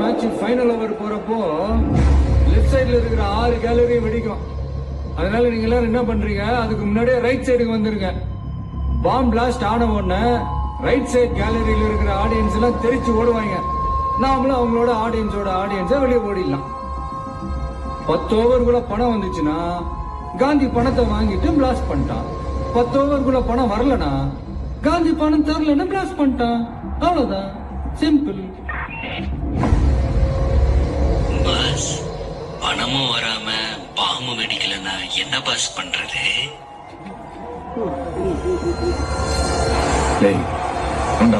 Match final over போறப்போ left சைடுல இருக்கிற 6 கேலரியும் வெடிக்கும். அதனால நீங்க எல்லாரும் என்ன பண்றீங்க, அதுக்கு முன்னாடியே ரைட் சைடுக்கு வந்துருங்க. பாம் பிளாஸ்ட் ஆன உடனே ரைட் சைடு கேலரியில இருக்கிற ஆடியன்ஸ் எல்லாம் தெரிச்சு ஓடுவாங்க. நாமளும் அவங்களோட ஆடியன்ஸா வெளியே ஓடிடலாம். 10 ஓவருக்குள்ள பணம் வந்துச்சுன்னா காந்தி பணத்தை வாங்கிட்டு பிளாஸ்ட் பண்ணிட்டான். 10 ஓவருக்குள்ள பணம் வரலனா காந்தி பணம் தரலன்னா பிளாஸ்ட் பண்ணிட்டான். அவ்வளவுதான், சிம்பிள். பாஸ், பணமும் வராம பாம்பு வெடிக்கலன்னா என்ன பாஸ் பண்றது? டேய், கொண்டா